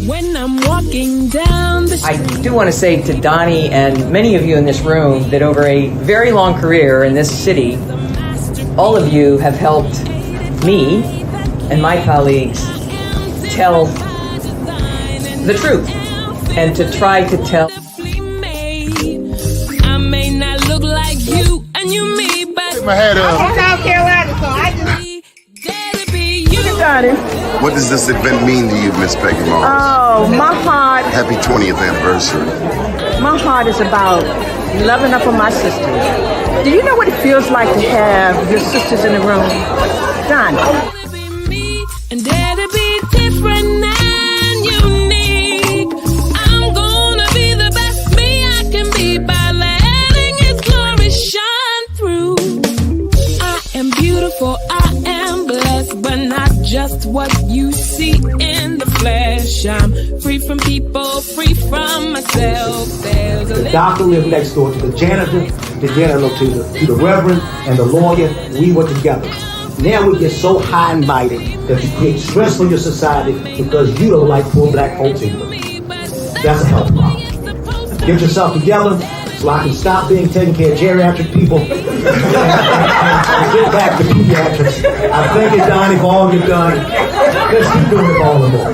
When I'm walking down the street. I do want to say to Donnie and many of you in this room that over a very long career in this city, all of you have helped me and my colleagues tell the truth and to try to tell. I may not look like you and you me, but my head up. I'm from South Carolina, so I just What does this event mean to you, Miss Peggy Morris? Oh, my heart. Happy 20th anniversary. My heart is about loving up on my sisters. Do you know what it feels like to have your sisters in the room? John. And dare to be different and unique. I'm gonna be the best me I can be by letting His glory shine through. I am beautiful, I am blessed, but not just what you see in the flesh. I'm free from people, free from myself. There's a the doctor lived next door to the janitor, to the reverend, and the lawyer. We were together. Now we get so high and mighty that you create stress for your society because you don't like poor black folks either. That's a health problem. Get yourself together so I can stop being taking care of geriatric people and get back to pediatrics. I thank you, Donnie, for all you've done. Let's keep doing it all the more.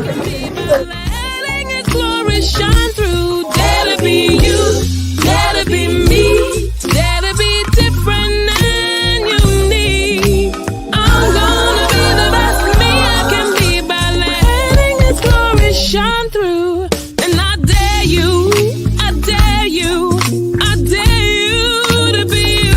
letting His glory shine through. Dare to be you, dare to be me, dare to be different and unique. I'm gonna be the best me I can be by letting His glory shine through. And I dare you, I dare you, I dare you to be you.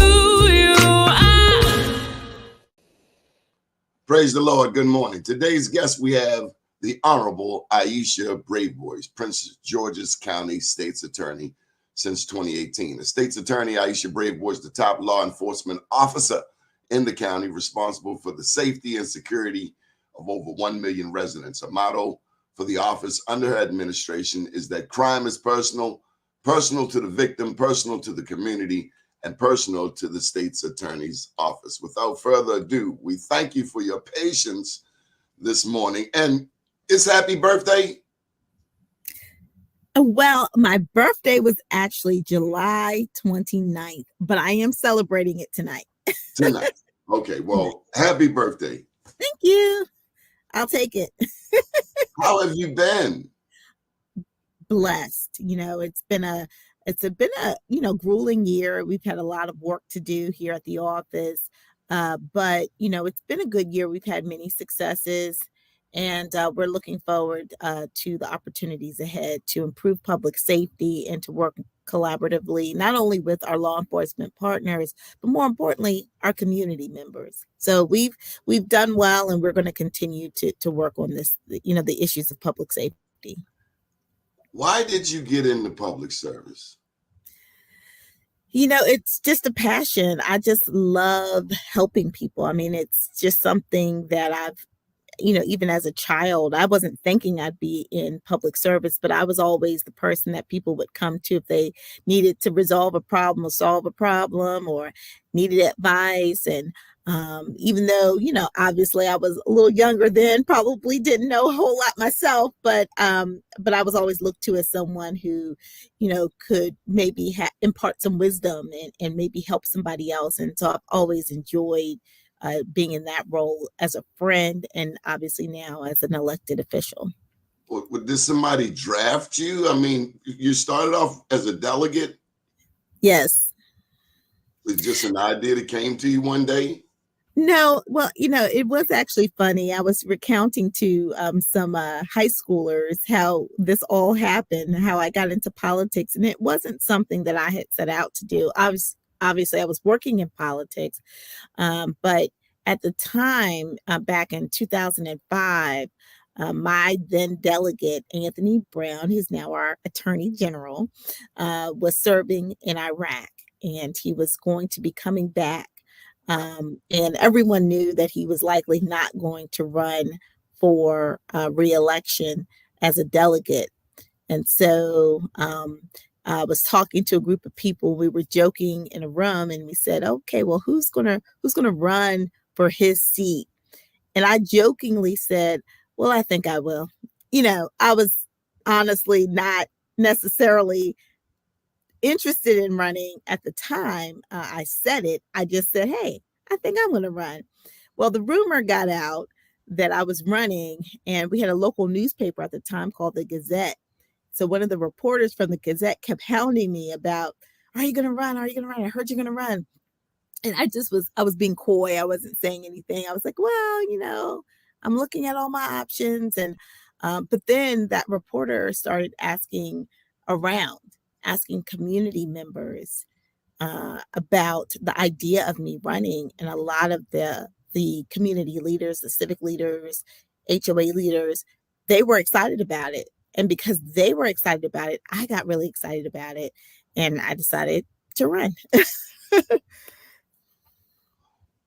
Praise the Lord. Good morning. Today's guest, we have the Honorable Aisha Braveboy, Prince George's County State's Attorney since 2018. The State's Attorney, Aisha Braveboy, is the top law enforcement officer in the county, responsible for the safety and security of over 1 million residents. A motto for the office under her administration is that crime is personal, personal to the victim, personal to the community, and personal to the state's attorney's office. Without further ado, we thank you for your patience this morning. And it's happy birthday. Well, my birthday was actually July 29th, but I am celebrating it tonight. Tonight. Okay, well, happy birthday. Thank you. I'll take it. How have you been? Blessed. It's been a grueling year. We've had a lot of work to do here at the office. But it's been a good year. We've had many successes, and we're looking forward to the opportunities ahead to improve public safety and to work collaboratively, not only with our law enforcement partners, but more importantly, our community members. So we've done well, and we're going to continue to work on this, the issues of public safety. Why did you get into public service? It's just a passion. I just love helping people. I mean, it's just something that I've, even as a child, I wasn't thinking I'd be in public service, but I was always the person that people would come to if they needed to resolve a problem or solve a problem or needed advice. And even though, obviously I was a little younger then, probably didn't know a whole lot myself, but I was always looked to as someone who, could maybe impart some wisdom and maybe help somebody else. And so I've always enjoyed being in that role as a friend and obviously now as an elected official. Did somebody draft you? I mean, you started off as a delegate? Yes. Was it just an idea that came to you one day? No, well, it was actually funny. I was recounting to some high schoolers how this all happened, how I got into politics, and it wasn't something that I had set out to do. Obviously, I was working in politics, but at the time, back in 2005, my then delegate, Anthony Brown, who's now our Attorney General, was serving in Iraq, and he was going to be coming back. And everyone knew that he was likely not going to run for re-election as a delegate. And so I was talking to a group of people. We were joking in a room, and we said, "Okay, well, who's gonna run for his seat?" And I jokingly said, "Well, I think I will." I was honestly not necessarily interested in running at the time I said it. I just said, hey, I think I'm going to run. Well, the rumor got out that I was running, and we had a local newspaper at the time called the Gazette. So one of the reporters from the Gazette kept hounding me about, are you going to run? Are you going to run? I heard you're going to run. And I was being coy. I wasn't saying anything. I was like, well, I'm looking at all my options. And, but then that reporter started around, asking community members about the idea of me running. And a lot of the community leaders, the civic leaders, HOA leaders, they were excited about it. And because they were excited about it, I got really excited about it. And I decided to run.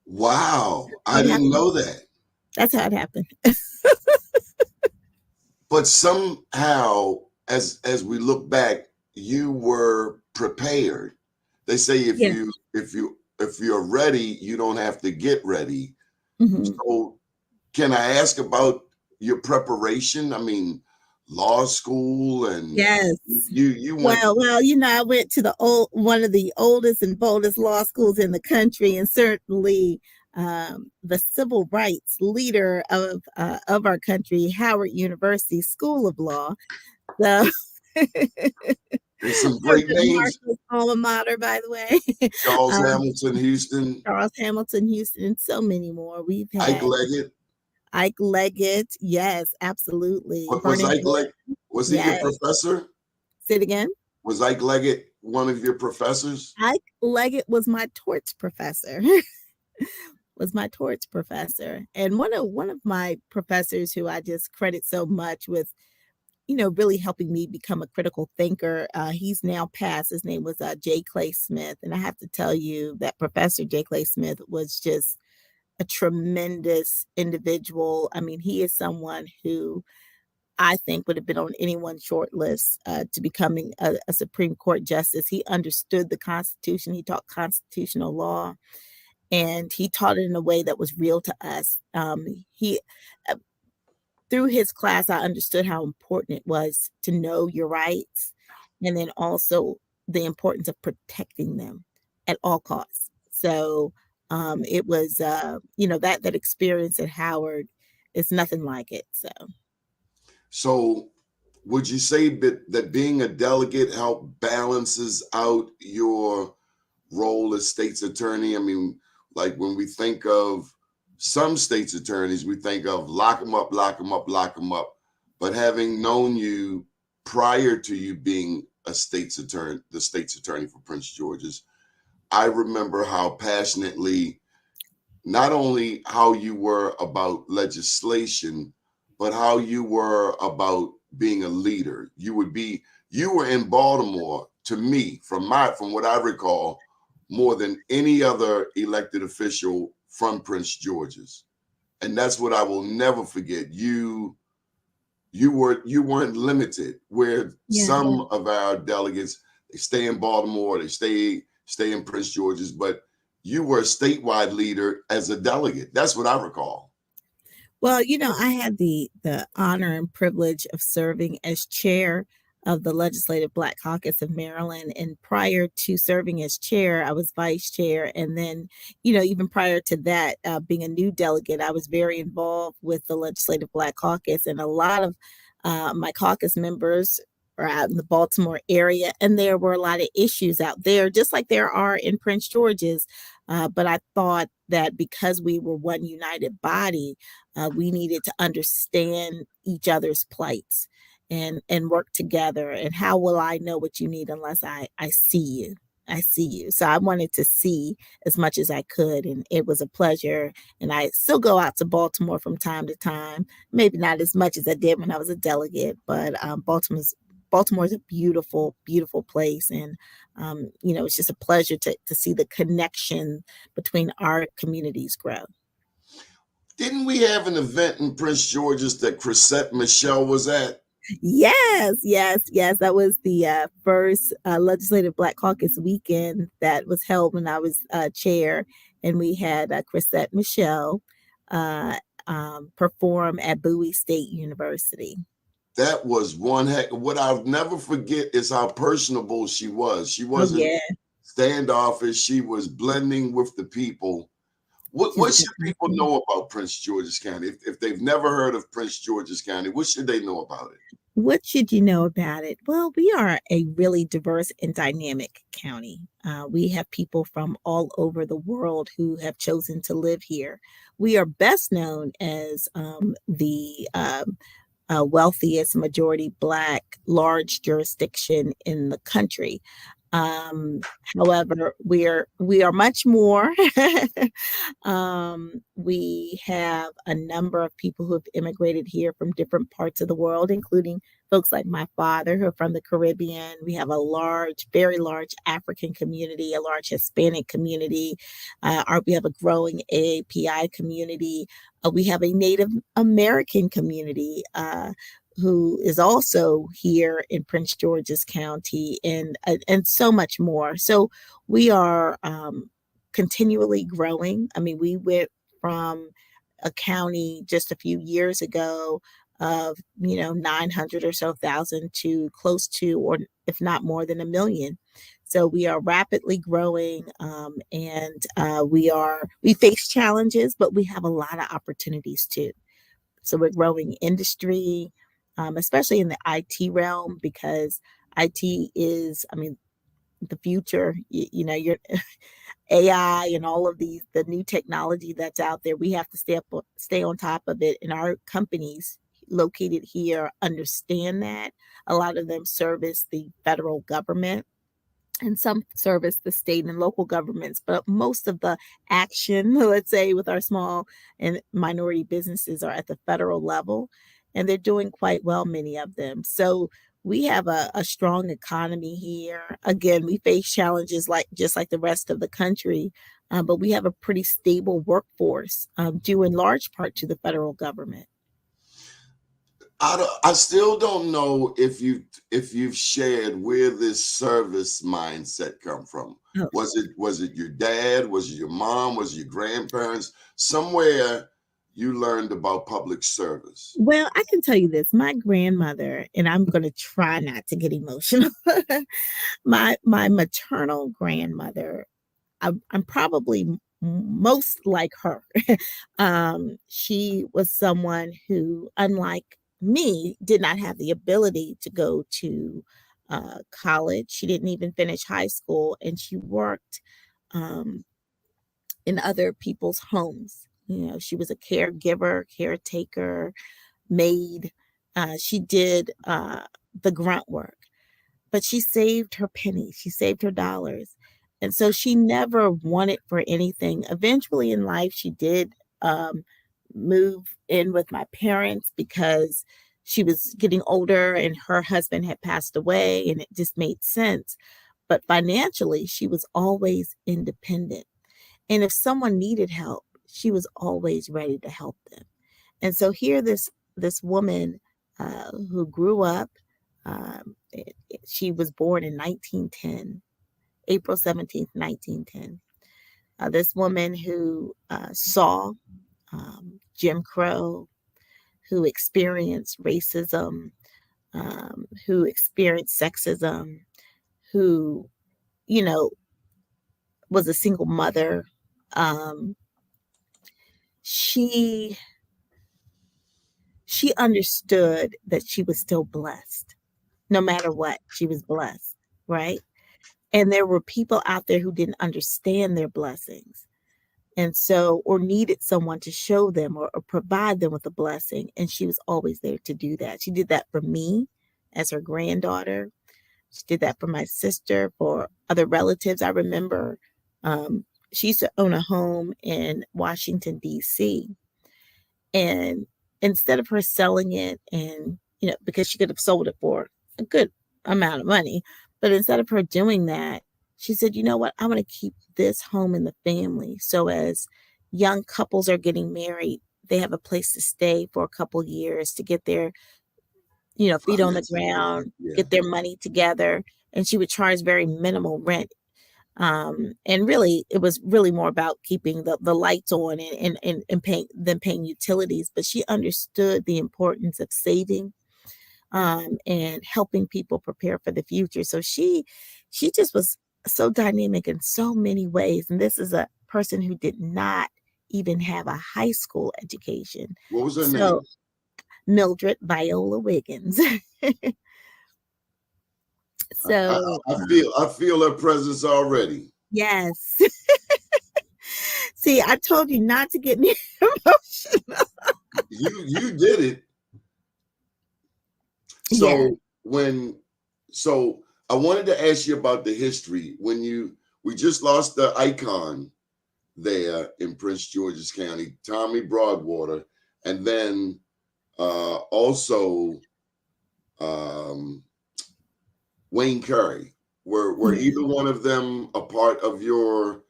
Wow. How I it didn't happened. know that. That's how it happened. But somehow, as we look back, you were prepared. They say Yeah. if you're ready, you don't have to get ready. Mhm. So can I ask about your preparation? I mean, law school, and Yes. you went. Well, I went to one of the oldest and boldest law schools in the country, and certainly the civil rights leader of our country, Howard University School of Law. So, There's some great President names: Marshall's alma mater, by the way. Charles um, Hamilton, Houston, Charles Hamilton, Houston, and so many more. We've Ike had Leggett. Ike Leggett, yes, absolutely. Was Vernon Ike Hills, Leggett? Was he your yes. professor? Say it again. Was Ike Leggett one of your professors? Ike Leggett was my torts professor. Was my torts professor, and one of my professors who I just credit so much with, really helping me become a critical thinker. He's now passed. His name was J. Clay Smith, and I have to tell you that Professor J. Clay Smith was just a tremendous individual. I mean, he is someone who I think would have been on anyone's short list to becoming a Supreme Court justice. He understood the Constitution. He taught constitutional law, and he taught it in a way that was real to us. He uh, Through his class, I understood how important it was to know your rights, and then also the importance of protecting them at all costs. So it was, that experience at Howard is nothing like it. So would you say that being a delegate help balances out your role as state's attorney? I mean, like when we think of some state's attorneys, we think of lock them up, lock them up, lock them up. But having known you prior to you being the state's attorney for Prince George's, I remember how passionately, not only how you were about legislation, but how you were about being a leader. You were in Baltimore, to me, from what I recall, more than any other elected official from Prince George's. And that's what I will never forget. You weren't limited, where Yeah. some of our delegates, they stay in Baltimore, they stay in Prince George's, but you were a statewide leader as a delegate. That's what I recall. Well, I had the honor and privilege of serving as chair of the Legislative Black Caucus of Maryland. And prior to serving as chair, I was vice chair. And then, even prior to that, being a new delegate, I was very involved with the Legislative Black Caucus. And a lot of my caucus members are out in the Baltimore area. And there were a lot of issues out there, just like there are in Prince George's. But I thought that because we were one united body, we needed to understand each other's plights and work together. And how will I know what you need unless I see you? I see you. So I wanted to see as much as I could, and it was a pleasure. And I still go out to Baltimore from time to time, maybe not as much as I did when I was a delegate, but Baltimore's a beautiful, beautiful place. And, it's just a pleasure to see the connection between our communities grow. Didn't we have an event in Prince George's that Chrisette Michelle was at? Yes, yes, yes. That was the first Legislative Black Caucus weekend that was held when I was chair. And we had Chrisette Michelle uh, perform at Bowie State University. That was one heck. What I'll never forget is how personable she was. She Oh wasn't yeah, standoffish. She was blending with the people. she's What a good should people person. know about Prince George's County? If they've never heard of Prince George's County, what should they know about it? What should you know about it? Well, we are a really diverse and dynamic county. We have people from all over the world who have chosen to live here. We are best known as the wealthiest majority Black large jurisdiction in the country. However, we are much more. We have a number of people who have immigrated here from different parts of the world, including folks like my father who are from the Caribbean. We have a large, very large African community, a large Hispanic community. We have a growing AAPI community. We have a Native American community. Who is also here in Prince George's County, and so much more. So we are continually growing. I mean, we went from a county just a few years ago of 900 or so thousand to close to, or if not more than, 1 million. So we are rapidly growing, and we face challenges, but we have a lot of opportunities too. So we're growing industry, especially in the IT realm, because IT is, I mean, the future. You're AI and all of the new technology that's out there. We have to stay on top of it, and our companies located here understand that. A lot of them service the federal government, and some service the state and local governments, but most of the action, let's say, with our small and minority businesses are at the federal level, and they're doing quite well, many of them. So we have a strong economy here. Again, we face challenges like just like the rest of the country, but we have a pretty stable workforce, due in large part to the federal government. I still don't know if you've shared where this service mindset come from. Oh, Was it your dad? Was it your mom? Was it your grandparents? Somewhere you learned about public service. well, I can tell you this. My grandmother, and I'm going to try not to get emotional. My maternal grandmother, I'm probably most like her. She was someone who, unlike me, did not have the ability to go to college. She didn't even finish high school, and she worked um, in other people's homes. She was a caregiver, caretaker, maid. She did the grunt work, but she saved her pennies, she saved her dollars. And so she never wanted for anything. Eventually in life, she did um, move in with my parents because she was getting older and her husband had passed away, and it just made sense. But financially, she was always independent. And if someone needed help, she was always ready to help them. And so here, this woman who grew up, she was born in 1910, April 17th, 1910. This woman who saw Jim Crow, who experienced racism, who experienced sexism, who, you know, was a single mother. Um, she she understood that she was still blessed. No matter what, she was blessed, right? And there were people out there who didn't understand their blessings. And so, or needed someone to show them or provide them with a blessing. And she was always there to do that. She did that for me as her granddaughter. She did that for my sister, for other relatives. I remember she used to own a home in Washington, D.C. And instead of her selling it, and, because she could have sold it for a good amount of money, but instead of her doing that, she said, you know what? I want to keep this home in the family. So as young couples are getting married, they have a place to stay for a couple years to get their, feet on the Finances, ground, yeah. get their money together. And she would charge very minimal rent. And really, it was really more about keeping the lights on and paying utilities. But she understood the importance of saving, and helping people prepare for the future. So she just was so dynamic in so many ways. And this is a person who did not even have a high school education. What was her So name? Mildred Viola Wiggins. So I feel her presence already. yes. See, I told you not to get me emotional. You did it. Yeah. So I wanted to ask you about the history. We just lost the icon there in Prince George's County, Tommy Broadwater, and then also Wayne Curry. Were Yeah. either one of them a part of your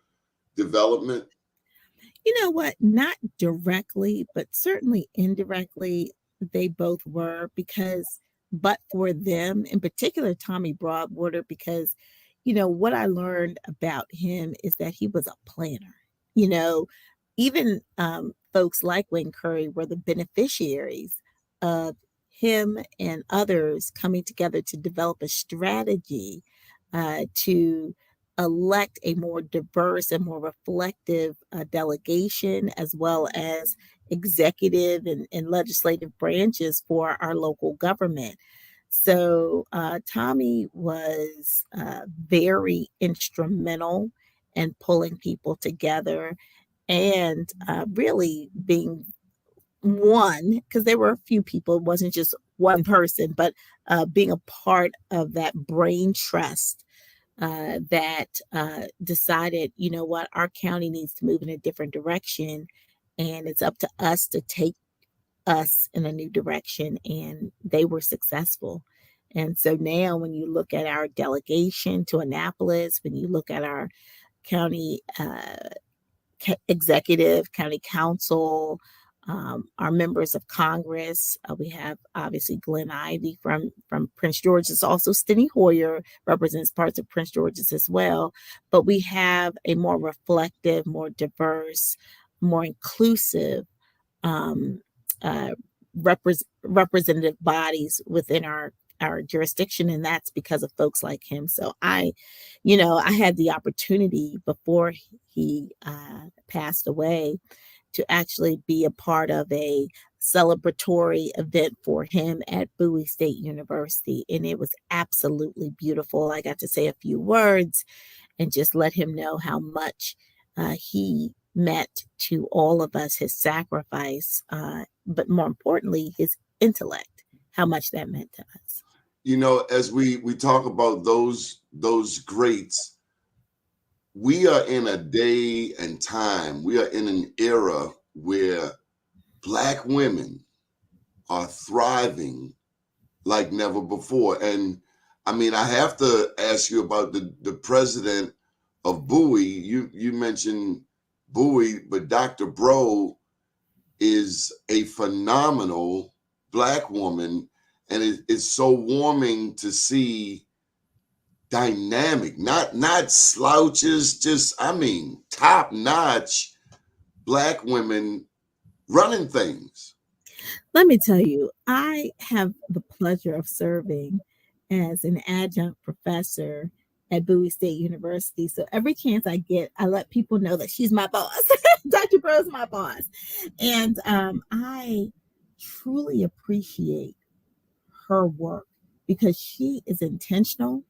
development? You know what? Not directly, but certainly indirectly, they both were because, but for them, in particular, Tommy Broadwater, because, what I learned about him is that he was a planner. You know, even folks like Wayne Curry were the beneficiaries of him and others coming together to develop a strategy to elect a more diverse and more reflective delegation, as well as executive and legislative branches for our local government. So Tommy was very instrumental in pulling people together and really being one, because there were a few people, it wasn't just one person, but being a part of that brain trust that decided, what, our county needs to move in a different direction. And it's up to us to take us in a new direction. And they were successful. And so now, when you look at our delegation to Annapolis, when you look at our county executive, county council, our members of Congress. We have obviously Glenn Ivey from Prince George's. Also, Steny Hoyer represents parts of Prince George's as well. But we have a more reflective, more diverse, more inclusive uh, representative bodies within our jurisdiction, and that's because of folks like him. So I had the opportunity before he passed away to actually be a part of a celebratory event for him at Bowie State University, and it was absolutely beautiful. I got to say a few words and just let him know how much he meant to all of us, his sacrifice, but more importantly, his intellect, how much that meant to us. As we talk about those greats, we are in a day and time, we are in an era where Black women are thriving like never before. And I mean, I have to ask you about the president of Bowie. You mentioned Bowie, but Dr. Bro is a phenomenal Black woman. And it's so warming to see dynamic, not slouches, just, I mean, top notch Black women running things. Let me tell you, I have the pleasure of serving as an adjunct professor at Bowie State University. So every chance I get, I let people know that she's my boss. Dr. Bro's my boss. And I truly appreciate her work because she is intentional.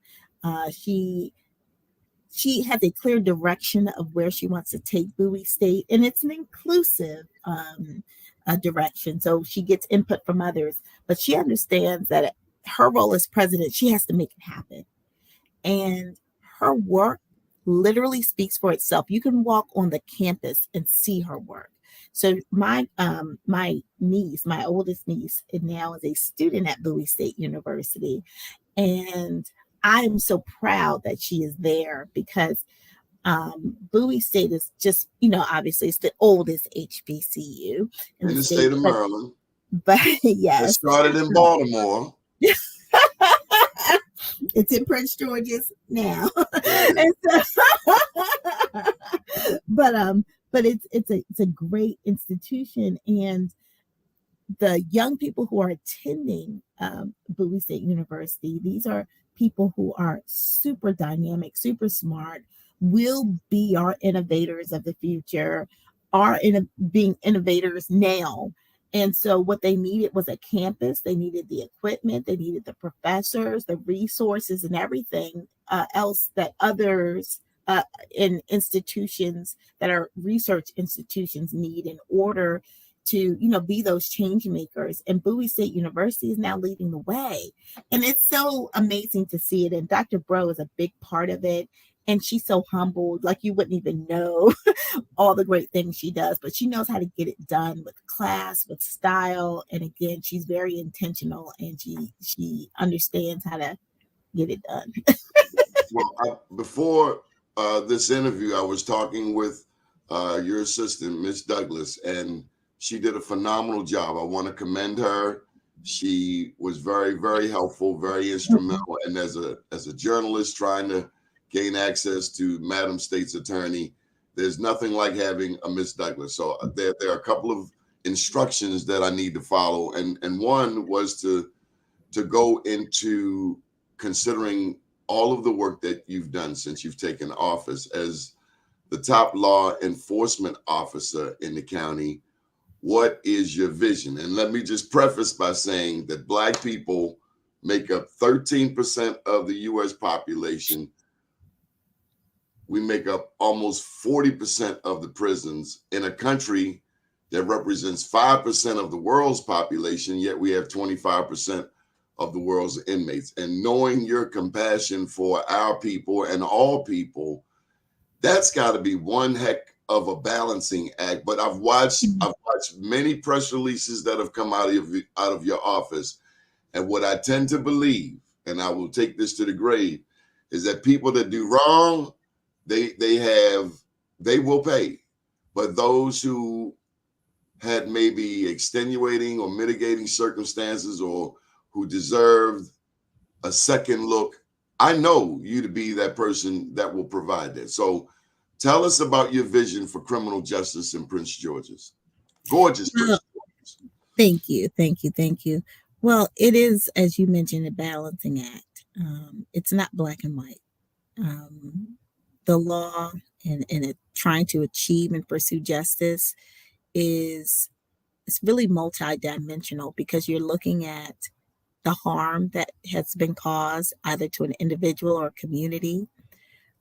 She has a clear direction of where she wants to take Bowie State, and it's an inclusive direction. So she gets input from others, but she understands that her role as president, she has to make it happen. And her work literally speaks for itself. You can walk on the campus and see her work. So my niece, my oldest niece, now is a student at Bowie State University, and I'm so proud that she is there because Bowie State is just, obviously it's the oldest HBCU in the state of Maryland. But yes. It started in Baltimore. It's in Prince George's now. But it's a great institution, and the young people who are attending Bowie State University, these are people who are super dynamic, super smart, will be our innovators of the future, being innovators now. And so, what they needed was a campus. They needed the equipment. They needed the professors, the resources, and everything else that others in institutions that are research institutions need in order to be those change makers. And Bowie State University is now leading the way, and it's so amazing to see it. And Dr. Bro is a big part of it, and she's so humbled, like you wouldn't even know all the great things she does, but she knows how to get it done with class, with style. And again, she's very intentional, and she understands how to get it done. Well, before this interview, I was talking with your assistant, Miss Douglas, and she did a phenomenal job. I want to commend her. She was very, very helpful, very instrumental. And as a journalist trying to gain access to Madam State's Attorney, there's nothing like having a Miss Douglas. So there are a couple of instructions that I need to follow, and one was to go into considering all of the work that you've done since you've taken office as the top law enforcement officer in the county. What is your vision? And let me just preface by saying that Black people make up 13% of the U.S. population. We make up almost 40% of the prisons in a country that represents 5% of the world's population, yet we have 25% of the world's inmates. And knowing your compassion for our people and all people, that's got to be one heck of a balancing act. But I've watched many press releases that have come out of your office, and what I tend to believe, and I will take this to the grave, is that people that do wrong, they will pay, but those who had maybe extenuating or mitigating circumstances or who deserved a second look, I know you to be that person that will provide that. So tell us about your vision for criminal justice in Prince George's. Gorgeous Prince George's. Thank you. Thank you. Thank you. Well, it is, as you mentioned, a balancing act. It's not black and white. The law and trying to achieve and pursue justice is it's really multidimensional, because you're looking at the harm that has been caused either to an individual or a community.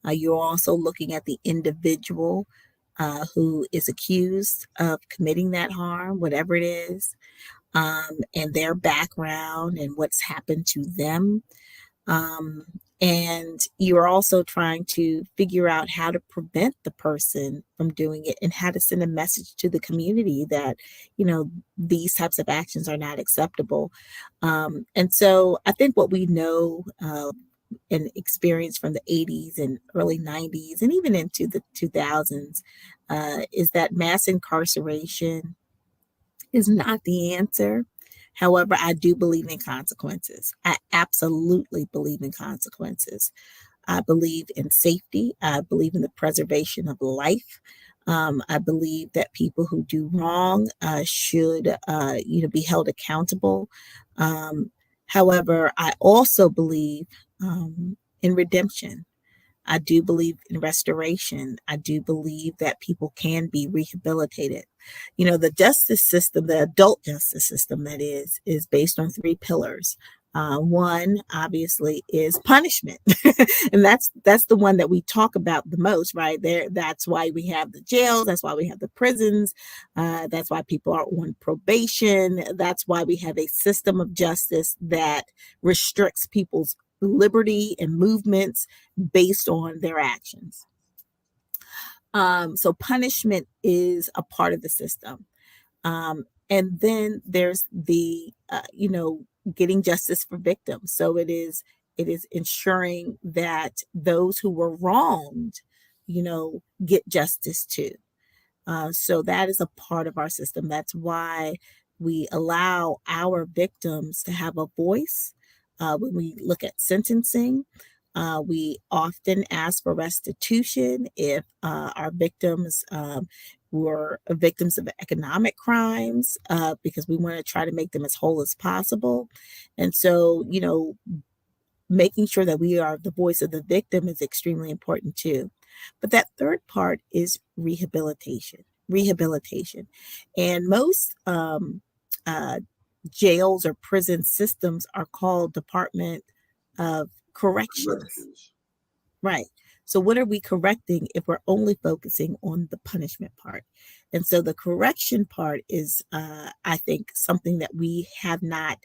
You're also looking at the individual who is accused of committing that harm, whatever it is, and their background and what's happened to them. And you're also trying to figure out how to prevent the person from doing it, and how to send a message to the community that, these types of actions are not acceptable. And so I think what we know and experience from the 80s and early 90s and even into the 2000s is that mass incarceration is not the answer. However, I do believe in consequences. I absolutely believe in consequences. I believe in safety. I believe in the preservation of life. I believe that people who do wrong should, be held accountable. However, I also believe in redemption. I do believe in restoration. I do believe that people can be rehabilitated. The justice system, the adult justice system, that is based on three pillars. One, obviously, is punishment, and that's the one that we talk about the most, right there. That's why we have the jails. That's why we have the prisons. That's why people are on probation. That's why we have a system of justice that restricts people's liberty and movements based on their actions. So punishment is a part of the system. And then there's the, getting justice for victims. So it is ensuring that those who were wronged, get justice too. So that is a part of our system. That's why we allow our victims to have a voice. When we look at sentencing, we often ask for restitution if our victims who are victims of economic crimes, because we want to try to make them as whole as possible. And so, making sure that we are the voice of the victim is extremely important too. But that third part is rehabilitation. Rehabilitation. And most uh, jails or prison systems are called Department of Corrections. Corrections. Right. So, what are we correcting if we're only focusing on the punishment part? And so, the correction part is, I think, something that we have not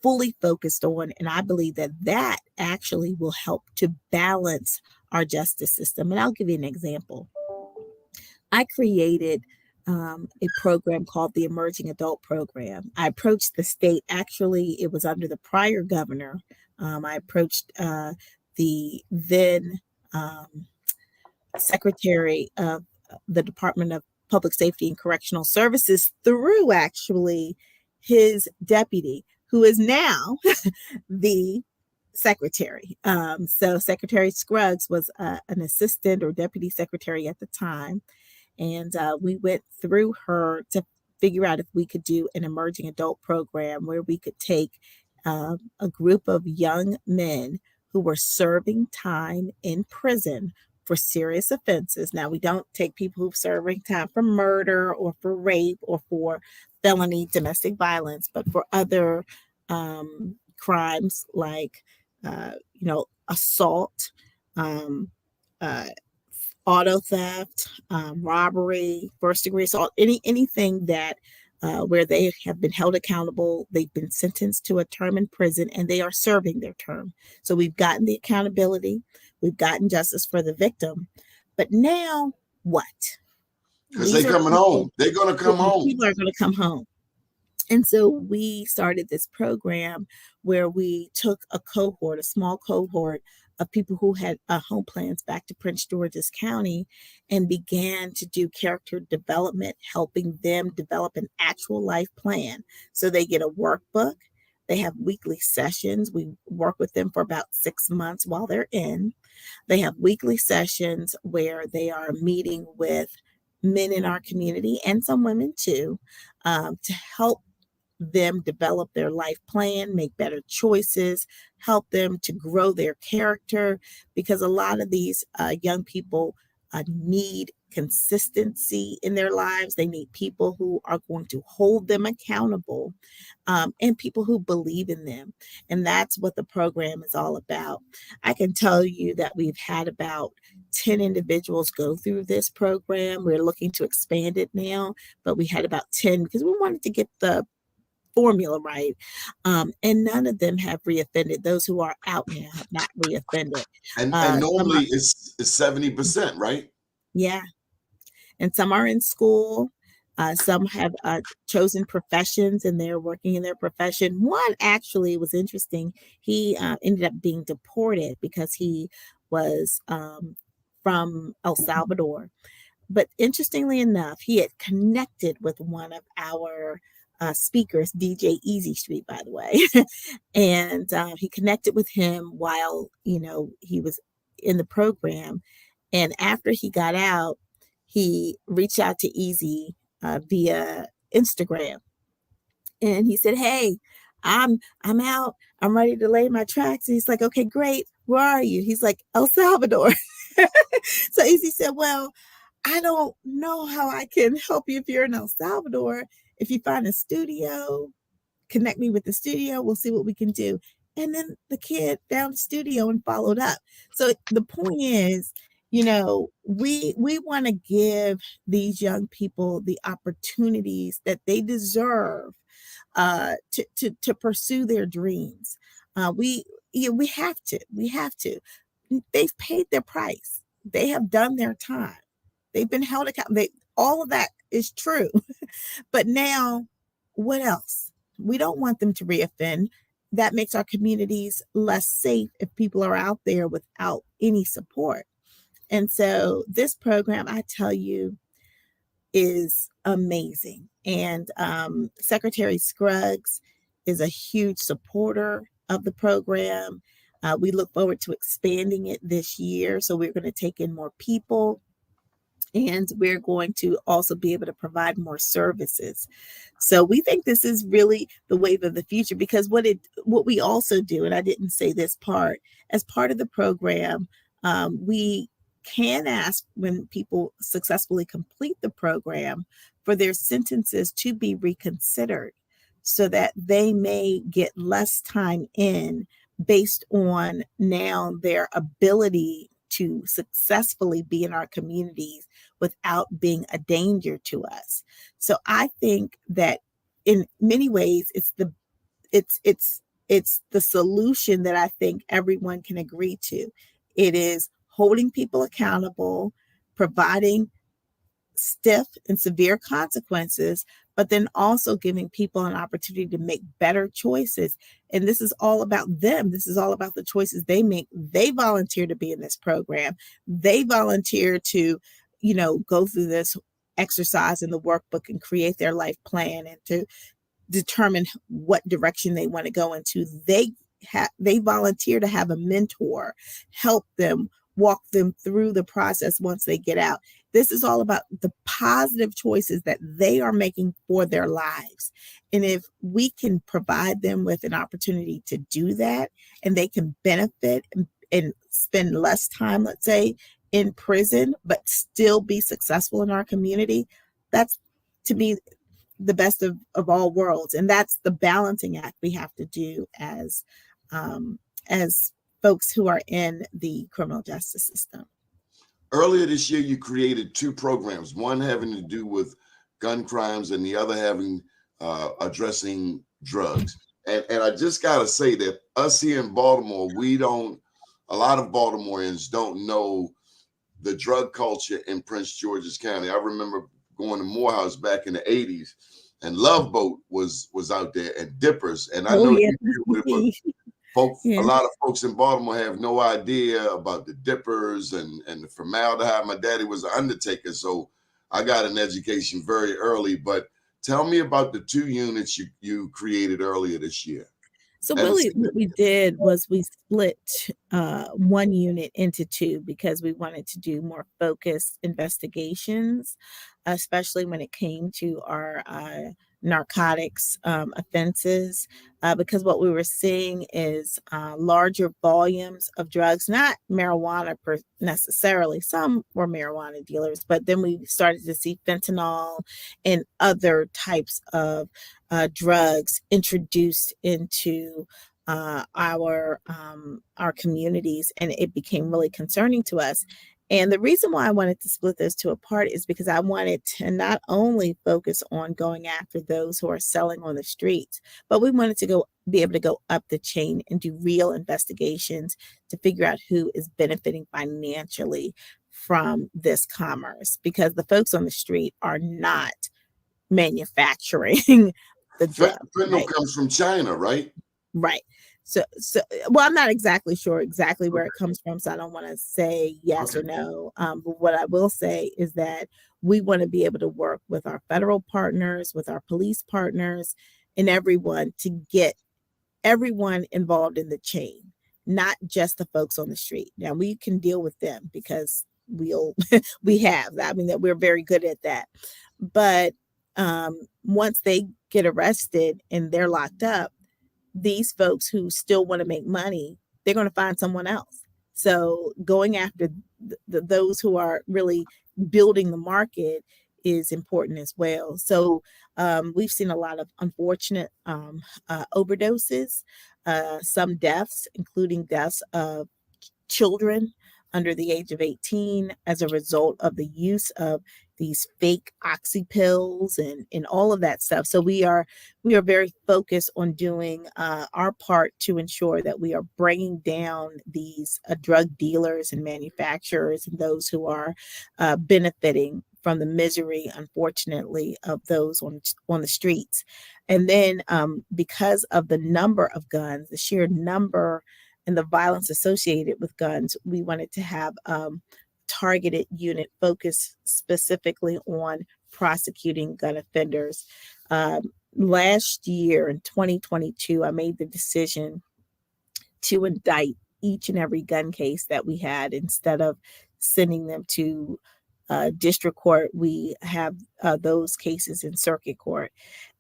fully focused on. And I believe that that actually will help to balance our justice system. And I'll give you an example. I created a program called the Emerging Adult Program. I approached the state, actually, it was under the prior governor. I approached the then secretary of the Department of Public Safety and Correctional Services through actually his deputy, who is now the secretary. So Secretary Scruggs was an assistant or deputy secretary at the time. And we went through her to figure out if we could do an emerging adult program where we could take a group of young men who were serving time in prison for serious offenses. Now, we don't take people who've serving time for murder or for rape or for felony domestic violence, but for other crimes like, assault, um, uh, auto theft, robbery, first degree assault, anything that where they have been held accountable, they've been sentenced to a term in prison, and they are serving their term. So we've gotten the accountability, we've gotten justice for the victim, but now what? Because they're coming home. They're going to come home. People are going to come home. And so we started this program where we took a small cohort of people who had home plans back to Prince George's County and began to do character development, helping them develop an actual life plan. So they get a workbook. They have weekly sessions. We work with them for about 6 months while they're in. They have weekly sessions where they are meeting with men in our community and some women too, to help them develop their life plan, make better choices, help them to grow their character, because a lot of these young people need consistency in their lives. They need people who are going to hold them accountable, and people who believe in them. And that's what the program is all about. I can tell you that we've had about 10 individuals go through this program. We're looking to expand it now, but we had about 10 because we wanted to get the formula right. And none of them have reoffended. Those who are out now have not reoffended. And normally it's 70%, right? Yeah. And some are in school. Some have chosen professions and they're working in their profession. One actually was interesting. He ended up being deported because he was from El Salvador. But interestingly enough, he had connected with one of our speakers, DJ Easy Street, by the way. And he connected with him while, he was in the program. And after he got out, he reached out to Easy via Instagram. And he said, "Hey, I'm out. I'm ready to lay my tracks." And he's like, "Okay, great. Where are you?" He's like, "El Salvador." So Easy said, "Well, I don't know how I can help you if you're in El Salvador. If you find a studio, connect me with the studio. We'll see what we can do." And then the kid found a studio and followed up. So the point is, we want to give these young people the opportunities that they deserve to pursue their dreams. We have to. They've paid their price. They have done their time. They've been held accountable. All of that is true. But now, what else? We don't want them to reoffend. That makes our communities less safe if people are out there without any support. And so this program, I tell you, is amazing. And Secretary Scruggs is a huge supporter of the program. We look forward to expanding it this year. So we're going to take in more people. And we're going to also be able to provide more services. So we think this is really the wave of the future, because what we also do, and I didn't say this part, as part of the program, we can ask, when people successfully complete the program, for their sentences to be reconsidered so that they may get less time in, based on now their ability to successfully be in our communities without being a danger to us. So I think that in many ways it's the solution that I think everyone can agree to. It is holding people accountable, providing stiff and severe consequences, but then also giving people an opportunity to make better choices. And this is all about them. This is all about the choices they make. They volunteer to be in this program. They volunteer to, go through this exercise in the workbook and create their life plan and to determine what direction they want to go into. They volunteer to have a mentor help them, walk them through the process once they get out. This is all about the positive choices that they are making for their lives. And if we can provide them with an opportunity to do that, and they can benefit and spend less time, let's say, in prison, but still be successful in our community, that's, to me, the best of all worlds. And that's the balancing act we have to do as folks who are in the criminal justice system. Earlier this year, you created two programs, one having to do with gun crimes and the other having addressing drugs. And I just got to say that us here in Baltimore, a lot of Baltimoreans don't know the drug culture in Prince George's County. I remember going to Morehouse back in the 80s, and Love Boat was out there, and Dippers. And I know yeah. folks, Yeah. a lot of folks in Baltimore have no idea about the Dippers and the formaldehyde. My daddy was an undertaker, so I got an education very early. But tell me about the two units you created earlier this year. So really what we did was we split one unit into two, because we wanted to do more focused investigations, especially when it came to our narcotics offenses, because what we were seeing is larger volumes of drugs, not marijuana necessarily. Some were marijuana dealers, but then we started to see fentanyl and other types of drugs introduced into our communities, and it became really concerning to us. And the reason why I wanted to split those two apart is because I wanted to not only focus on going after those who are selling on the streets, but we wanted to be able to go up the chain and do real investigations to figure out who is benefiting financially from this commerce, because the folks on the street are not manufacturing the drug. Fentanyl Right? comes from China, right? Right. So, well, I'm not exactly sure where it comes from, so I don't want to say yes or no. But what I will say is that we want to be able to work with our federal partners, with our police partners, and everyone to get everyone involved in the chain, not just the folks on the street. Now, we can deal with them because we have. I mean, that we're very good at that. But once they get arrested and they're locked up, these folks who still want to make money, they're going to find someone else. So going after those who are really building the market is important as well. So we've seen a lot of unfortunate overdoses, some deaths, including deaths of children under the age of 18 as a result of the use of these fake oxy pills and all of that stuff. So we are very focused on doing our part to ensure that we are bringing down these drug dealers and manufacturers and those who are benefiting from the misery, unfortunately, of those on the streets. And then because of the number of guns, the sheer number and the violence associated with guns, we wanted to have targeted unit focused specifically on prosecuting gun offenders. Last year in 2022, I made the decision to indict each and every gun case that we had instead of sending them to district court, we have those cases in circuit court.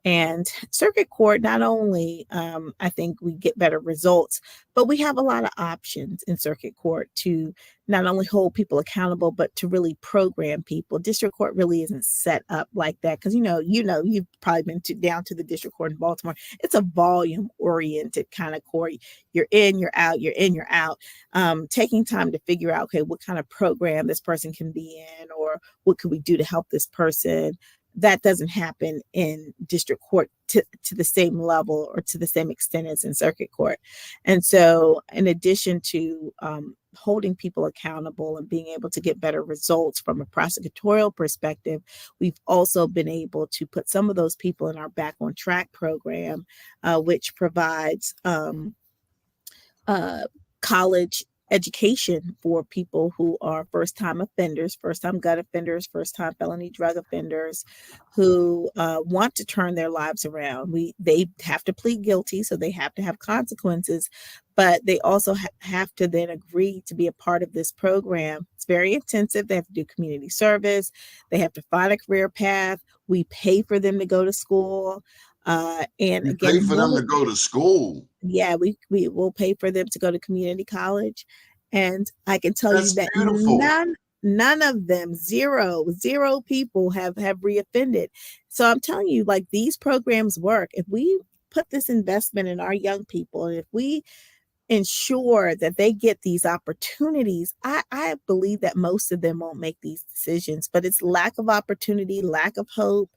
And circuit court, not only I think we get better results, but we have a lot of options in circuit court to not only hold people accountable, but to really program people. District court really isn't set up like that because you've probably been down to the district court in Baltimore. It's a volume oriented kind of court. You're in, you're out, you're in, you're out. Taking time to figure out, okay, what kind of program this person can be in, or what could we do to help this person. That doesn't happen in district court to the same level or to the same extent as in circuit court. And so in addition to holding people accountable and being able to get better results from a prosecutorial perspective, we've also been able to put some of those people in our Back on Track program, which provides college education for people who are first-time offenders, first-time gun offenders, first-time felony drug offenders who want to turn their lives around. They have to plead guilty, so they have to have consequences, but they also have to then agree to be a part of this program. It's very intensive. They have to do community service. They have to find a career path. We pay for them to go to school. And You again, pay for them to go to school. yeah, we will pay for them to go to community college. And I can tell you That's that beautiful. none of them, zero people have reoffended. So I'm telling you, like, these programs work. If we put this investment in our young people, and if we ensure that they get these opportunities, I believe that most of them won't make these decisions. But it's lack of opportunity, lack of hope,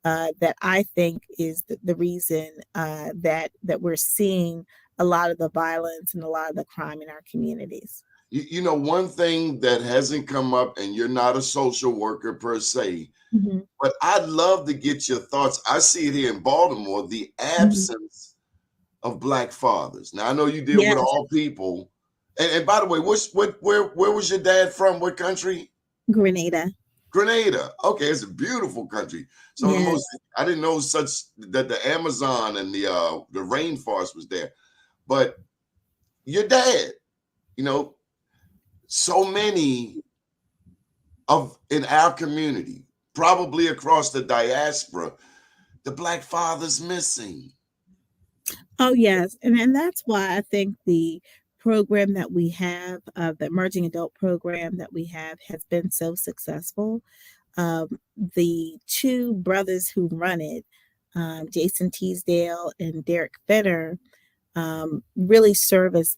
that I think is the reason that we're seeing a lot of the violence and a lot of the crime in our communities. You know, one thing that hasn't come up, and you're not a social worker per se, Mm-hmm. but I'd love to get your thoughts. I see it here in Baltimore, the absence of Black fathers. Now, I know you deal with Yes. all people. And by the way, where was your dad from? What country? Grenada. Grenada. Okay, it's a beautiful country. So Yes. I didn't know that the Amazon and the rainforest was there. But your dad, so many in our community, probably across the diaspora, the Black father's missing. Oh, yes. And that's why I think the program that we have, the emerging adult program that we have, has been so successful. The two brothers who run it, Jason Teasdale and Derek Fenner, really serve as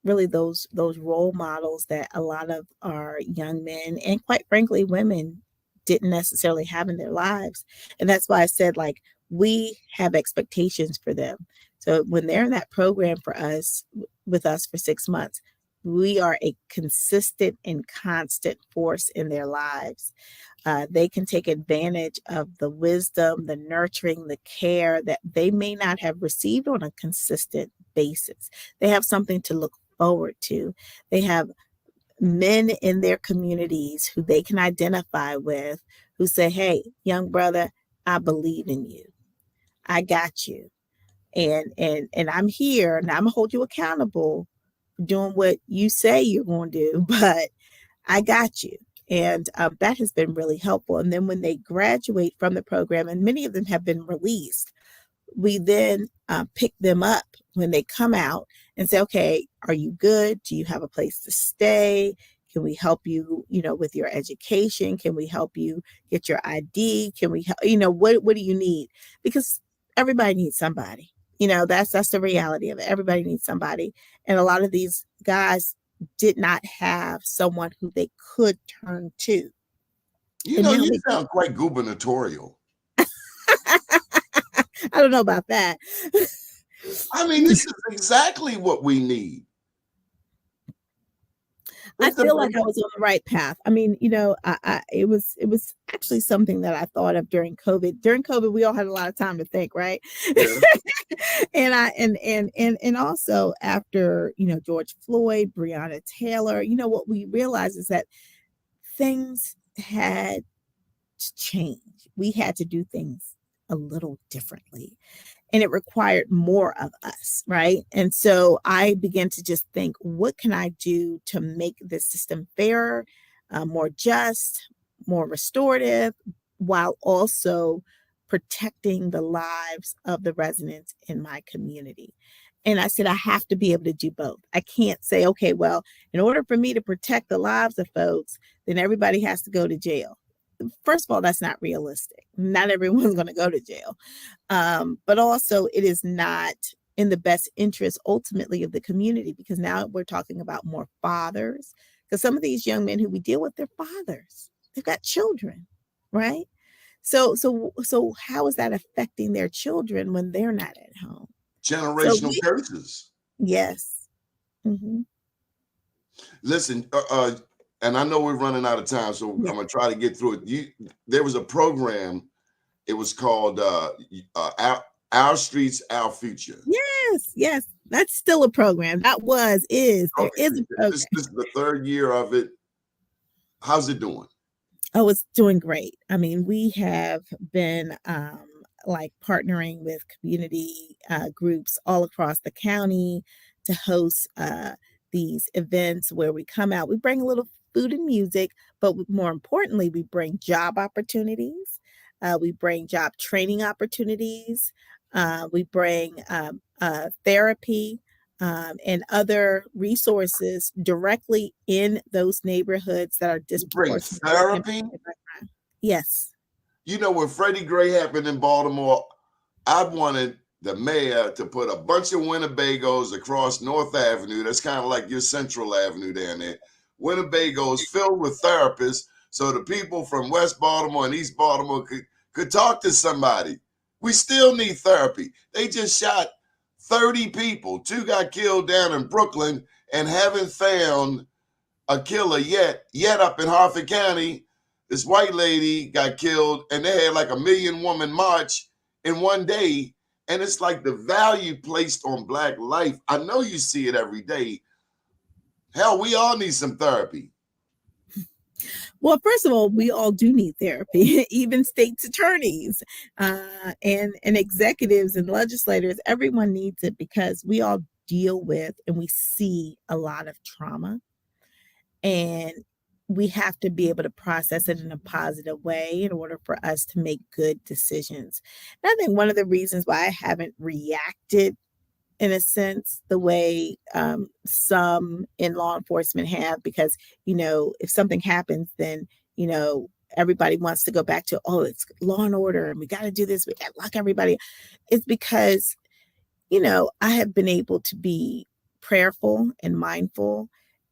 really those role models that a lot of our young men and, quite frankly, women didn't necessarily have in their lives. And that's why I said, like, we have expectations for them. So when they're in that program with us for 6 months, we are a consistent and constant force in their lives. They can take advantage of the wisdom, the nurturing, the care that they may not have received on a consistent basis. They have something to look forward to. They have men in their communities who they can identify with, who say, hey, young brother, I believe in you. I got you. And I'm here, and I'm gonna hold you accountable for doing what you say you're going to do, but I got you. And that has been really helpful. And then when they graduate from the program, and many of them have been released, we then pick them up when they come out and say, okay, are you good? Do you have a place to stay? Can we help you, with your education? Can we help you get your ID? Can we, what do you need? Because everybody needs somebody. That's the reality of it. Everybody needs somebody. And a lot of these guys did not have someone who they could turn to. You sound quite gubernatorial. I don't know about that. I mean, this is exactly what we need. I feel like I was on the right path. I mean, it was actually something that I thought of during COVID. During COVID, we all had a lot of time to think, right? Yeah. and also after, George Floyd, Breonna Taylor, what we realized is that things had to change. We had to do things a little differently. And it required more of us, right? And so I began to just think, what can I do to make the system fairer, more just, more restorative, while also protecting the lives of the residents in my community. And I said, I have to be able to do both. I can't say, okay, well, in order for me to protect the lives of folks, then everybody has to go to jail. First of all, that's not realistic. Not everyone's going to go to jail. But also, it is not in the best interest ultimately of the community, because now we're talking about more fathers. Because some of these young men who we deal with, they're fathers. They've got children, right? So how is that affecting their children when they're not at home? Generational curses. Yes. Mm-hmm. Listen, and I know we're running out of time, so I'm gonna try to get through it. There was a program. It was called Our Streets, Our Future. Yes, that's still a program. There is a program. This is the third year of it. How's it doing? Oh, it's doing great. I mean, we have been like partnering with community groups all across the county to host these events where we come out. We bring a little food and music, but more importantly, we bring job opportunities. We bring job training opportunities. We bring therapy and other resources directly in those neighborhoods that are disproportionately therapy. Yes. You know, when Freddie Gray happened in Baltimore, I wanted the mayor to put a bunch of Winnebagos across North Avenue. That's kind of like your Central Avenue down there. Winnebagos filled with therapists, so the people from West Baltimore and East Baltimore could talk to somebody. We still need therapy. They just shot 30 people. 2 got killed down in Brooklyn and haven't found a killer yet up in Harford County. This white lady got killed and they had like a 1 million woman march in one day. And it's like the value placed on Black life. I know you see it every day. Hell, we all need some therapy. Well, first of all, we all do need therapy, even state's attorneys and executives and legislators. Everyone needs it because we all deal with and we see a lot of trauma. And we have to be able to process it in a positive way in order for us to make good decisions. And I think one of the reasons why I haven't reacted in a sense, the way some in law enforcement have, because, you know, if something happens, then, you know, everybody wants to go back to, oh, it's law and order and we got to do this. We got to lock everybody. It's because, you know, I have been able to be prayerful and mindful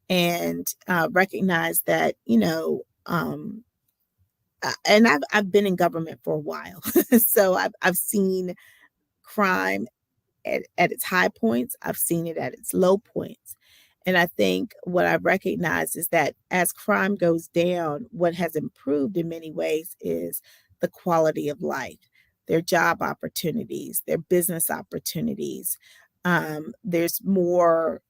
and recognize that, you know, and I've been in government for a while. So I've seen crime at its high points. I've seen it at its low points. And I think what I've recognized is that as crime goes down, what has improved in many ways is the quality of life, their job opportunities, their business opportunities. There's more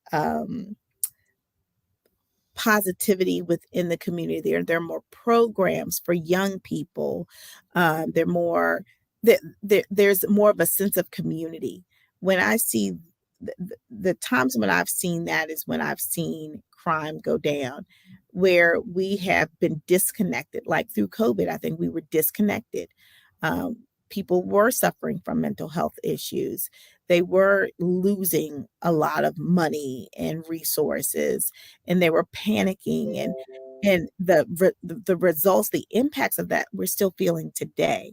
positivity within the community. There are more programs for young people. There's more of a sense of community. When I see the times when I've seen that is when I've seen crime go down, where we have been disconnected. Like through COVID, I think we were disconnected. People were suffering from mental health issues. They were losing a lot of money and resources, and they were panicking. And the results, the impacts of that, we're still feeling today.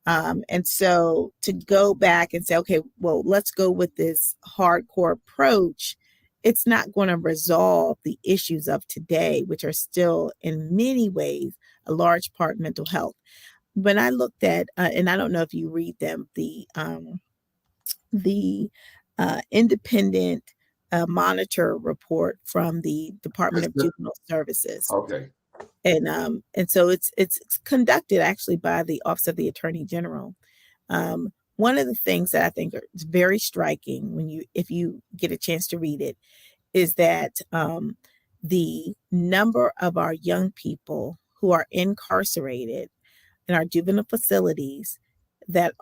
And so to go back and say, okay, well, let's go with this hardcore approach, it's not going to resolve the issues of today, which are still in many ways a large part mental health. When I looked at, and I don't know if you read them, the independent monitor report from the Department of Juvenile Services. Okay. And so it's conducted actually by the Office of the Attorney General. One of the things that I think is very striking if you get a chance to read it, is that the number of our young people who are incarcerated in our juvenile facilities that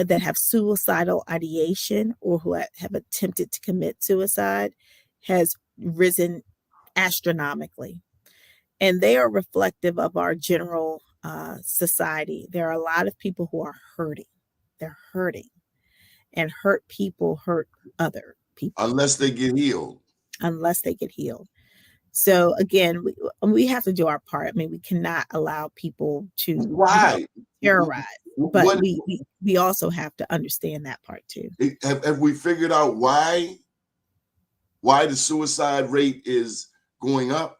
have suicidal ideation or who have attempted to commit suicide has risen astronomically. and they are reflective of our general society. There are a lot of people who are hurting. They're hurting, and hurt people hurt other people Unless they get healed. unless they get healed. So again, we have to do our part. I mean, we cannot allow people to Why? terrorize, but What we also have to understand that part too. have we figured out why the suicide rate is going up?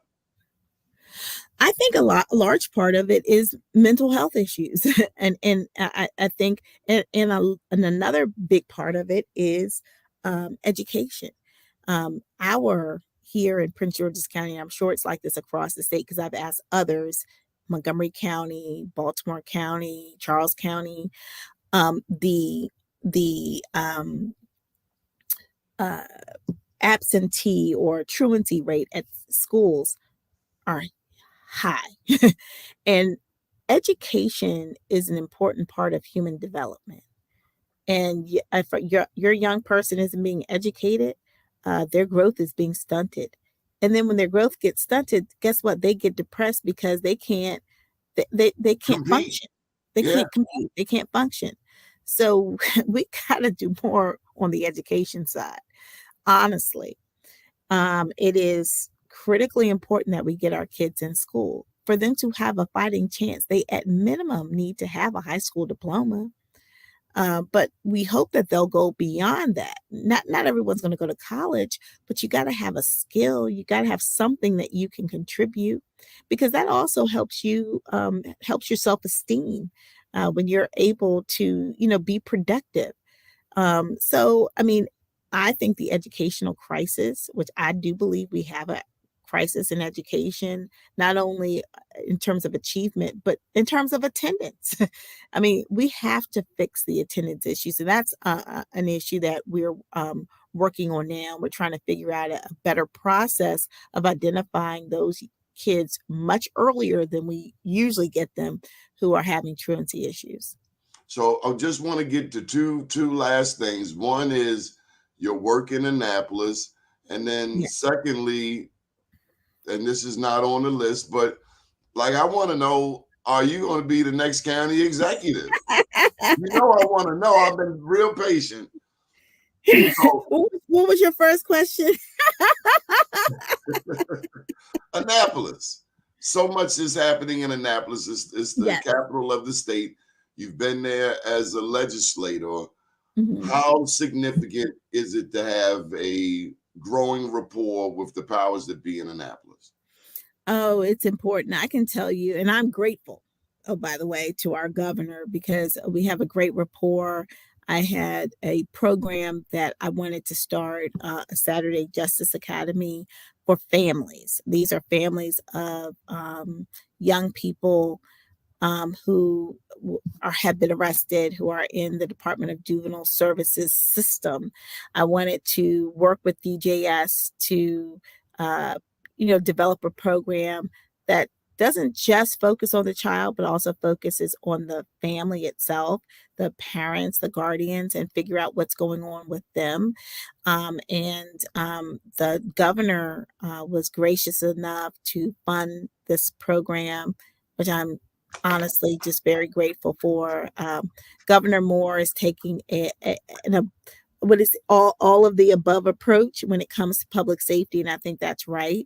I think a large part of it is mental health issues, and I think, and another big part of it is education. Our here in Prince George's County, and I'm sure it's like this across the state because I've asked others, Montgomery County, Baltimore County, Charles County, the uh, absentee or truancy rate at schools are high. And education is an important part of human development. And if your young person isn't being educated, their growth is being stunted. And then when their growth gets stunted, guess what? They get depressed because they can't Compete. function. They Yeah. can't compete. They can't function. So we got to do more on the education side. Honestly, it is critically important that we get our kids in school. For them to have a fighting chance, they at minimum need to have a high school diploma. But we hope that they'll go beyond that. Not everyone's going to go to college, but you got to have a skill. You got to have something that you can contribute, because that also helps you helps your self esteem when you're able to be productive. So I mean, I think the educational crisis, which I do believe we have a crisis in education, not only in terms of achievement, but in terms of attendance. I mean, we have to fix the attendance issues. And that's an issue that we're working on now. We're trying to figure out a better process of identifying those kids much earlier than we usually get them who are having truancy issues. So I just want to get to two last things. One is your work in Annapolis, and then Yeah. secondly, and this is not on the list, but like I want to know, are you going to be the next county executive? I want to know. I've been real patient. So, What was your first question? Annapolis. So much is happening in Annapolis. It's the Yes. capital of the state. You've been there as a legislator. Mhm. How significant is it to have a growing rapport with the powers that be in Annapolis? Oh, it's important. I can tell you, and I'm grateful, oh, by the way, to our governor, because we have a great rapport. I had a program that I wanted to start, a Saturday Justice Academy for families. These are families of young people who have been arrested, who are in the Department of Juvenile Services system. I wanted to work with DJS to, uh, develop a program that doesn't just focus on the child, but also focuses on the family itself, the parents, the guardians, and figure out what's going on with them. And the governor was gracious enough to fund this program, which I'm honestly just very grateful for. Governor Moore is taking what is all of the above approach when it comes to public safety, and I think that's right,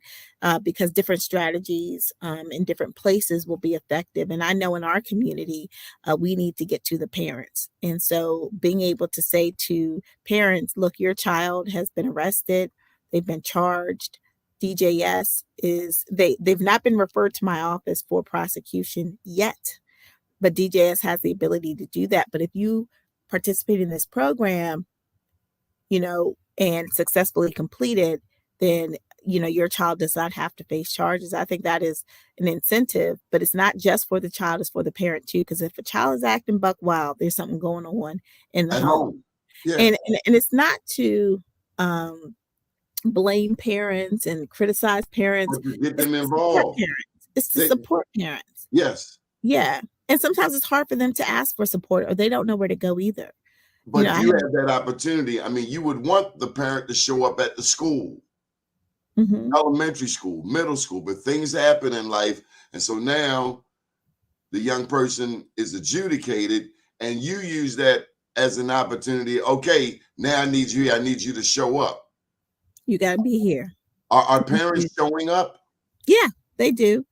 because different strategies in different places will be effective. And I know in our community, we need to get to the parents, and so being able to say to parents, "Look, your child has been arrested, they've been charged." DJS they've not been referred to my office for prosecution yet, but DJS has the ability to do that. But if you participate in this program, and successfully completed, then your child does not have to face charges. I think that is an incentive, but it's not just for the child, it's for the parent too. Because if a child is acting buck wild, there's something going on in the At home. home. Yeah. And it's not to blame parents and criticize parents. But to get them It's to support involved. parents. It's to support parents. Yes. Yeah. And sometimes it's hard for them to ask for support, or they don't know where to go either. But you have that opportunity. I mean, you would want the parent to show up at the school. elementary school, middle school, but things happen in life. And so now the young person is adjudicated, and you use that as an opportunity. Okay, now I need you. I need you to show up. You got to be here. Are parents showing up? Yeah, they do.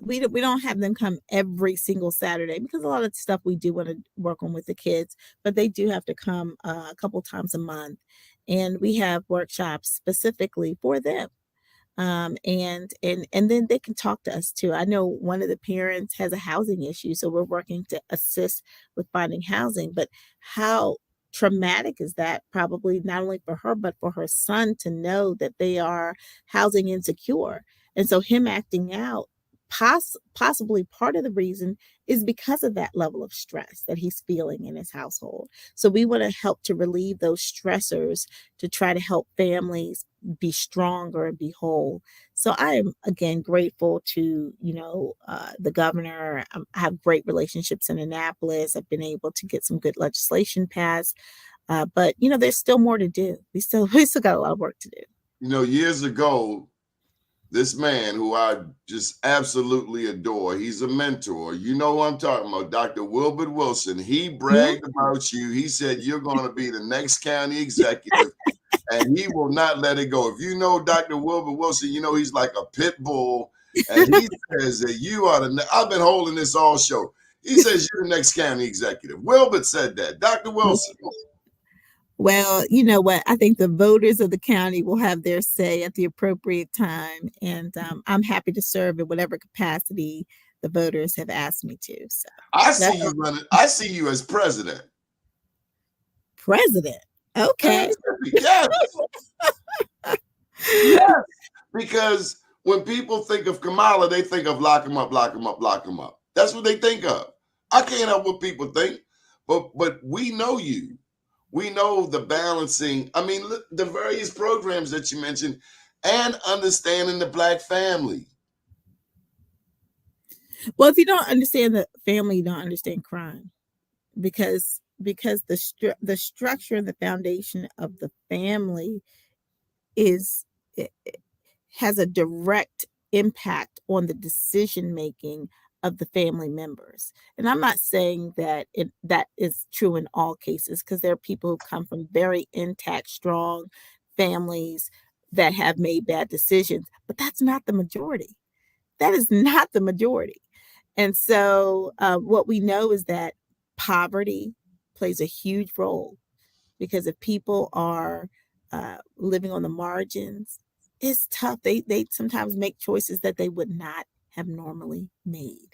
We don't have them come every single Saturday because a lot of stuff we do want to work on with the kids, but they do have to come a couple times a month, and we have workshops specifically for them. And then they can talk to us too. I know one of the parents has a housing issue, so we're working to assist with finding housing. But how traumatic is that? Probably not only for her but for her son to know that they are housing insecure, and so him acting out. Possibly part of the reason is because of that level of stress that he's feeling in his household. So we want to help to relieve those stressors to try to help families be stronger and be whole. So I am again grateful to the governor. I have great relationships in Annapolis. I've been able to get some good legislation passed, but there's still more to do. We still got a lot of work to do. Years ago, this man who I just absolutely adore, he's a mentor. You know what I'm talking about, Dr. Wilbert Wilson. He bragged about you. He said, you're going to be the next county executive, and he will not let it go. If you know Dr. Wilbert Wilson, he's like a pit bull, and he says that you are I've been holding this all show. He says you're the next county executive. Wilbert said that. Dr. Wilson. Well, you know what? I think the voters of the county will have their say at the appropriate time, and I'm happy to serve in whatever capacity the voters have asked me to. So I see you running. I see you as president. President, okay. Yes. Yes. Because when people think of Kamala, they think of lock him up, lock him up, lock him up. That's what they think of. I can't help what people think, but we know you. We know the balancing. I mean, the various programs that you mentioned, and understanding the Black family. Well, if you don't understand the family, you don't understand crime, because the structure and the foundation of the family has a direct impact on the decision making of the family members. And I'm not saying that that is true in all cases, because there are people who come from very intact, strong families that have made bad decisions, but that's not the majority. That is not the majority. And so what we know is that poverty plays a huge role, because if people are living on the margins, it's tough. They sometimes make choices that they would not have normally made.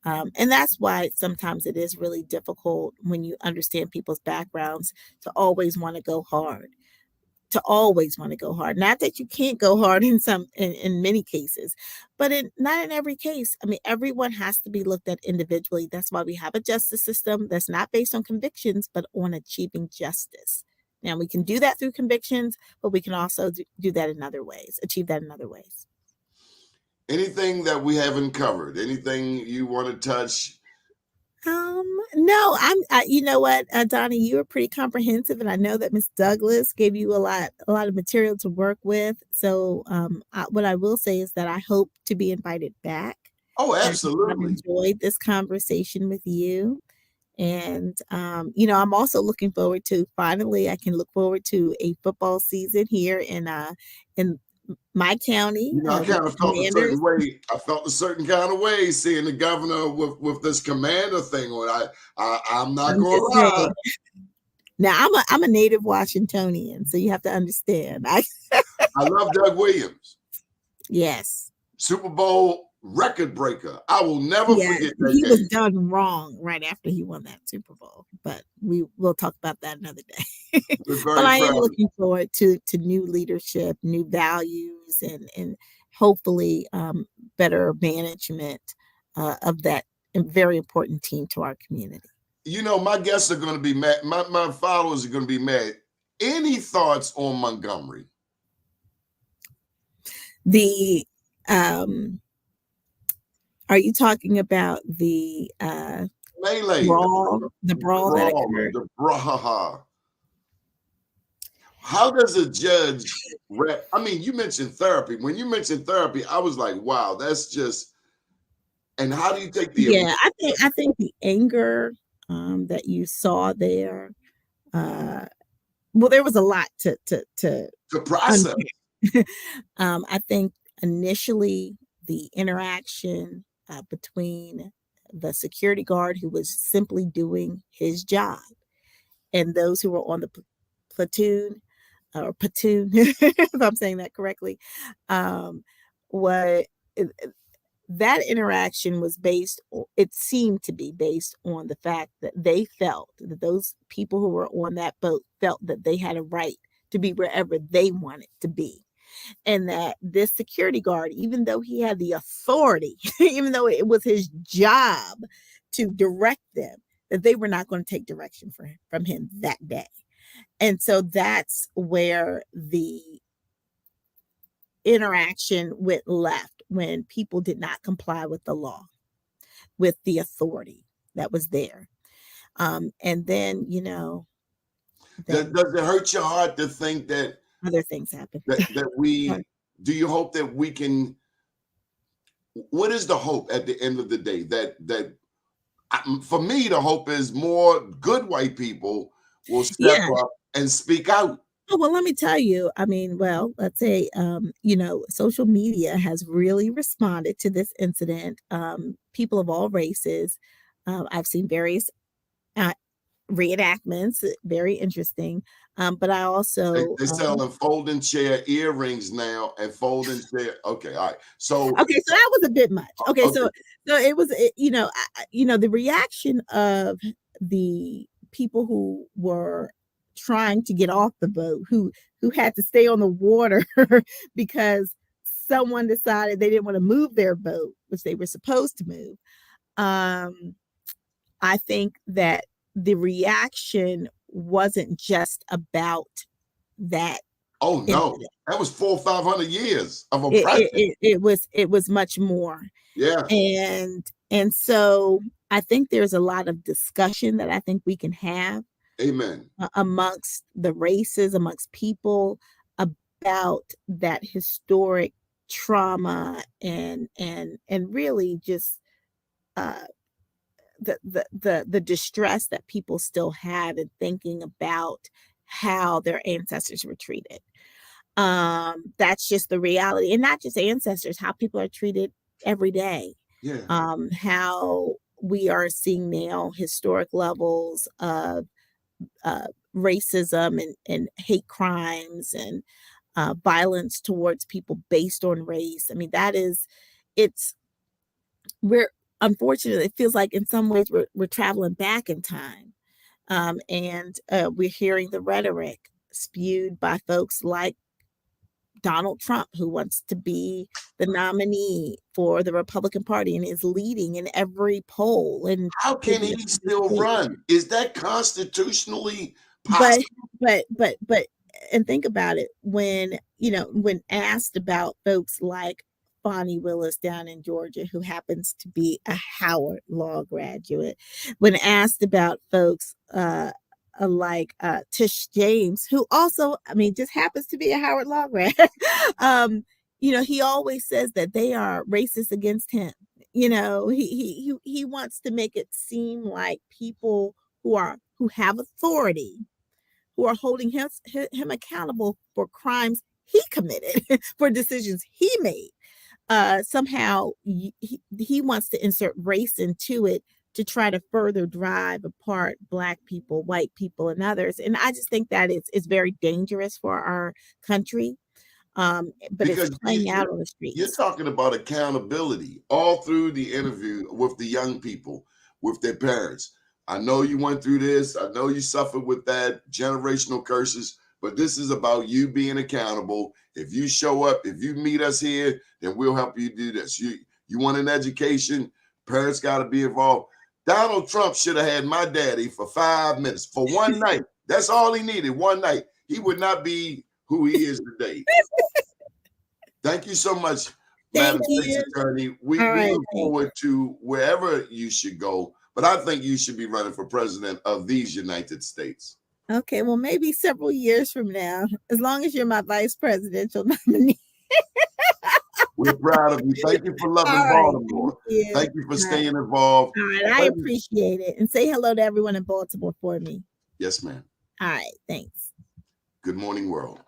And that's why sometimes it is really difficult when you understand people's backgrounds to always want to go hard. Not that you can't go hard in many cases, but not in every case. I mean, everyone has to be looked at individually. That's why we have a justice system that's not based on convictions, but on achieving justice. Now, we can do that through convictions, but we can also do that in other ways, achieve that in other ways. Anything that we haven't covered? Anything you want to touch? No, you know what, Donnie, you were pretty comprehensive, and I know that Miss Douglas gave you a lot of material to work with. So, what I will say is that I hope to be invited back. Oh, absolutely. I've enjoyed this conversation with you. And, I'm also looking forward to, finally, I can look forward to a football season here in my county. I kind of felt a certain way. I felt a certain kind of way seeing the governor with this commander thing. I'm not going to lie. Now, I'm a native Washingtonian, so you have to understand. I love Doug Williams. Yes. Super Bowl record breaker. I will never forget that he game. Was done wrong right after he won that Super Bowl, but we'll talk about that another day. But I am looking forward to new leadership, new values, and hopefully better management of that very important team to our community. My guests are going to be mad. My followers are going to be mad. Any thoughts on Montgomery? Are you talking about the melee, brawl that occurred? The brawl. How does a judge I mean, you mentioned therapy. When you mentioned therapy, I was like, wow, that's just, and how do you take the Yeah, I think the anger that you saw there, uh, well, there was a lot to to process? unpack. I think initially the interaction between the security guard who was simply doing his job and those who were on the platoon or platoon, if I'm saying that correctly, um, what that interaction was based it seemed to be based on the fact that they felt that those people who were on that boat felt that they had a right to be wherever they wanted to be, and that this security guard, even though he had the authority, even though it was his job to direct them, that they were not going to take direction from him that day. And so that's where the interaction went left, when people did not comply with the law, with the authority that was there. And then, then Does it hurt your heart to think that other things happened. we, do you hope that we can, what is the hope at the end of the day? For me, the hope is more good white people will step Yeah. up and speak out. Oh, well, let me tell you, I mean, well, let's say, social media has really responded to this incident. People of all races. I've seen various uh, reenactments, very interesting. But I also, They selling folding chair earrings now and folding chair. Okay, all right. So okay, so that was a bit much. Okay, okay, so it was, the reaction of the people who were trying to get off the boat, who had to stay on the water because someone decided they didn't want to move their boat, which they were supposed to move. Um, I think that the reaction wasn't just about that oh no, incident. that was 400 or 500 years of It, oppression. it, it, it was much more. Yeah, And so I think there's a lot of discussion that I think we can have amen. amongst the races, amongst people, about that historic trauma, and really just uh, the distress that people still have in thinking about how their ancestors were treated. That's just the reality, and not just ancestors, how people are treated every day. Yeah, How we are seeing now historic levels of racism and hate crimes and violence towards people based on race. I mean, it's we're unfortunately, it feels like in some ways we're traveling back in time, and we're hearing the rhetoric spewed by folks like Donald Trump, who wants to be the nominee for the Republican Party and is leading in every poll and how can picking he up the still state. run? Is that constitutionally But possible? but and think about it, when asked about folks like Bonnie Willis down in Georgia, who happens to be a Howard Law graduate, when asked about folks like Tish James, who also, I mean, just happens to be a Howard Law grad, he always says that they are racist against him. He wants to make it seem like people who have authority, who are holding him accountable for crimes he committed, for decisions he made. Somehow he wants to insert race into it to try to further drive apart Black people, white people, and others. And I just think that it's very dangerous for our country. But it's Because playing out on the you're streets. talking about accountability all through the interview with the young people, with their parents. I know you went through this. I know you suffered with that generational curses, but this is about you being accountable. If you show up, if you meet us here, then we'll help you do this. You want an education, parents got to be involved. Donald Trump should have had my daddy for 5 minutes, for one night. That's all he needed, one night. He would not be who he is today. Thank you so much, Thank Madam State's you. Attorney. We All right. look forward to wherever you should go, but I think you should be running for president of these United States. Okay, well, maybe several years from now, as long as you're my vice presidential nominee. We're proud of you. Thank you for loving All right, Baltimore. thank you. Thank you for All right. staying involved. All right, I appreciate it. And say hello to everyone in Baltimore for me. Yes, ma'am. All right, thanks. Good morning, world.